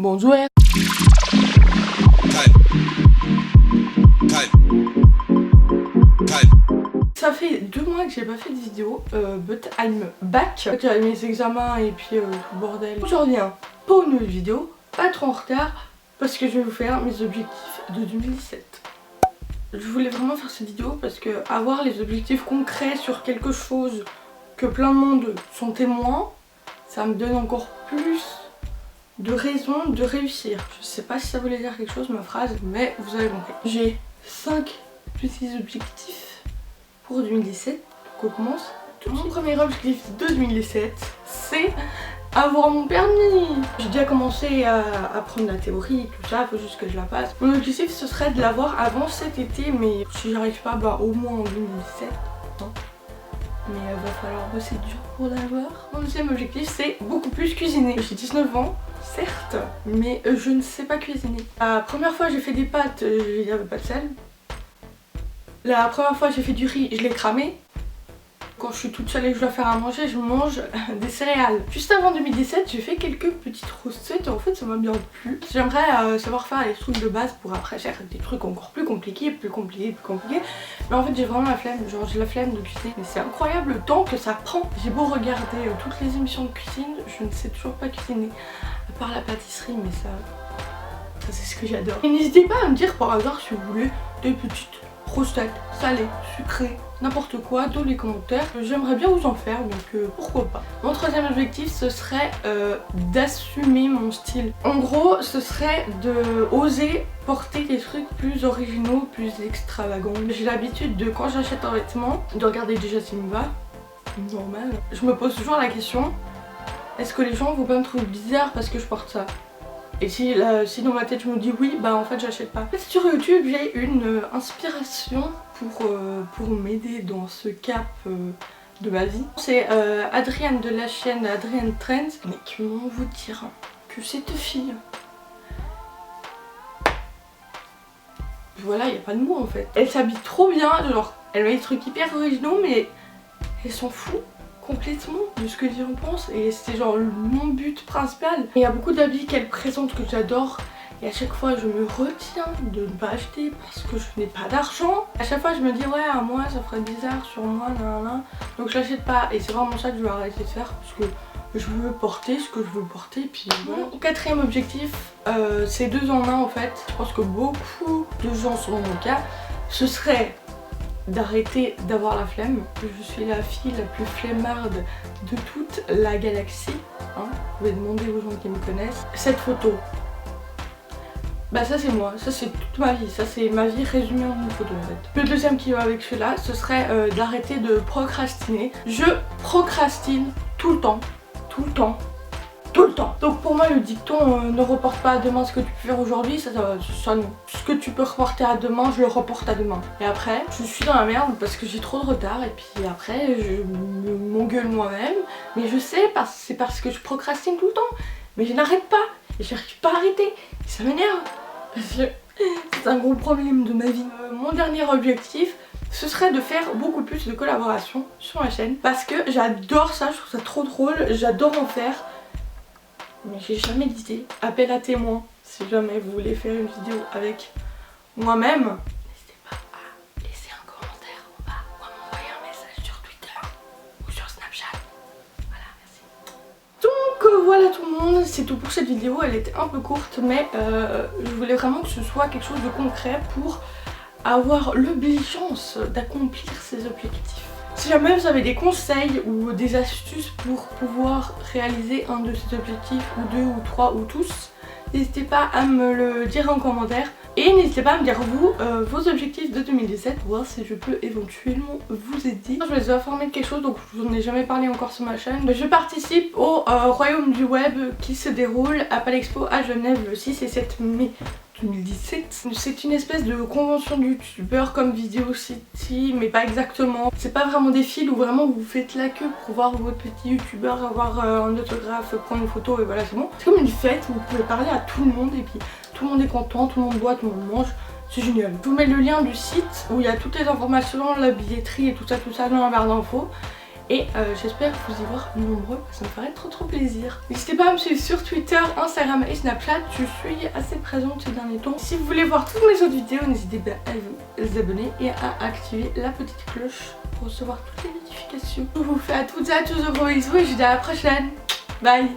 Bonjour. Ça fait 2 mois que j'ai pas fait de vidéo, but I'm back. J'avais mes examens et puis tout le bordel. Je reviens pour une nouvelle vidéo, pas trop en retard, parce que je vais vous faire mes objectifs de 2017. Je voulais vraiment faire cette vidéo parce que avoir les objectifs concrets sur quelque chose que plein de monde sont témoins, ça me donne encore plus de raisons de réussir. Je sais pas si ça voulait dire quelque chose ma phrase, mais vous avez compris. J'ai 5 petits objectifs pour 2017. Donc on commence tout de suite. Mon premier objectif de 2017, c'est avoir mon permis. J'ai déjà commencé à apprendre la théorie, tout ça, faut juste que je la passe. Mon objectif ce serait de l'avoir avant cet été, mais si j'arrive pas, bah au moins en 2017. Non. Mais va falloir bosser dur pour l'avoir. Mon deuxième objectif c'est beaucoup plus cuisiner. J'ai 19 ans, certes, mais je ne sais pas cuisiner. La première fois j'ai fait des pâtes, il n'y avait pas de sel. La première fois j'ai fait du riz, je l'ai cramé. Quand je suis toute seule et que je dois faire à manger, je mange des céréales. Juste avant 2017, j'ai fait quelques petites recettes et en fait ça m'a bien plu. J'aimerais savoir faire les trucs de base pour après faire des trucs encore plus compliqués. Mais en fait j'ai vraiment la flemme, genre j'ai la flemme de cuisiner. Mais c'est incroyable le temps que ça prend. J'ai beau regarder toutes les émissions de cuisine, je ne sais toujours pas cuisiner. À part la pâtisserie, mais ça c'est ce que j'adore. Et n'hésitez pas à me dire par hasard si vous voulez des petites recettes salées, sucrées, n'importe quoi dans les commentaires. J'aimerais bien vous en faire, donc pourquoi pas. Mon troisième objectif ce serait d'assumer mon style. En gros ce serait de oser porter des trucs plus originaux, plus extravagants. J'ai l'habitude de, quand j'achète un vêtement, de regarder déjà s'il me va, normal. Je me pose toujours la question, est-ce que les gens vont pas me trouver bizarre parce que je porte ça? Et si dans ma tête je me dis oui, bah en fait j'achète pas. En fait, sur YouTube j'ai une inspiration pour m'aider dans ce cap de ma vie. C'est Adrienne de la chaîne Adrienne Trends. Mais comment vous dire que cette fille... Voilà, il n'y a pas de mots en fait. Elle s'habille trop bien, genre elle met des trucs hyper originaux mais elle s'en fout complètement de ce que les gens pensent et c'est genre mon but principal. Il y a beaucoup d'habits qu'elle présente que j'adore et à chaque fois je me retiens de ne pas acheter parce que je n'ai pas d'argent. À chaque fois je me dis ouais à moi ça ferait bizarre sur moi nanana, donc je l'achète pas et c'est vraiment ça que je vais arrêter de faire parce que je veux porter ce que je veux porter et puis voilà. Mon quatrième objectif c'est 2 en 1 en fait. Je pense que beaucoup de gens sont dans mon cas. Ce serait d'arrêter d'avoir la flemme. Je suis la fille la plus flemmarde de toute la galaxie. Hein, vous pouvez demander aux gens qui me connaissent. Cette photo, bah ça c'est moi, ça c'est toute ma vie, ça c'est ma vie résumée en une photo en fait. Le deuxième qui va avec celui-là, ce serait d'arrêter de procrastiner. Je procrastine tout le temps, tout le temps. Tout le temps. Donc pour moi le dicton ne reporte pas à demain ce que tu peux faire aujourd'hui, ça non. Ce que tu peux reporter à demain, je le reporte à demain. Et après, je suis dans la merde parce que j'ai trop de retard et puis après je m'engueule moi-même. Mais je sais, c'est parce que je procrastine tout le temps. Mais je n'arrête pas et j'arrive pas à arrêter. Et ça m'énerve parce que c'est un gros problème de ma vie. Mon dernier objectif, ce serait de faire beaucoup plus de collaborations sur ma chaîne parce que j'adore ça, je trouve ça trop drôle, j'adore en faire. Mais j'ai jamais d'idée. Appel à témoins. Si jamais vous voulez faire une vidéo avec moi-même, n'hésitez pas à laisser un commentaire en bas ou à m'envoyer un message sur Twitter ou sur Snapchat. Voilà, merci. Donc voilà tout le monde, c'est tout pour cette vidéo. Elle était un peu courte mais je voulais vraiment que ce soit quelque chose de concret pour avoir l'obligeance d'accomplir ces objectifs. Si jamais vous avez des conseils ou des astuces pour pouvoir réaliser un de ces objectifs, ou 2 ou 3 ou tous, n'hésitez pas à me le dire en commentaire. Et n'hésitez pas à me dire vous, vos objectifs de 2017 pour voir si je peux éventuellement vous aider. Je vais vous informer de quelque chose, donc je vous en ai jamais parlé encore sur ma chaîne. Je participe au Royaume du Web qui se déroule à Palexpo à Genève le 6 et 7 mai 2017. C'est une espèce de convention de youtubeurs comme Video City, mais pas exactement. C'est pas vraiment des fils où vraiment vous faites la queue pour voir votre petit youtubeur avoir un autographe, prendre une photo et voilà c'est bon. C'est comme une fête où vous pouvez parler à tout le monde et puis tout le monde est content, tout le monde boit, tout le monde mange. C'est génial. Je vous mets le lien du site où il y a toutes les informations, la billetterie et tout ça dans la barre d'infos. Et j'espère vous y voir nombreux, ça me ferait trop plaisir. N'hésitez pas à me suivre sur Twitter, Instagram et Snapchat, je suis assez présente ces derniers temps. Si vous voulez voir toutes mes autres vidéos, n'hésitez pas à vous abonner et à activer la petite cloche pour recevoir toutes les notifications. Je vous fais à toutes et à tous de gros bisous et je vous dis à la prochaine. Bye.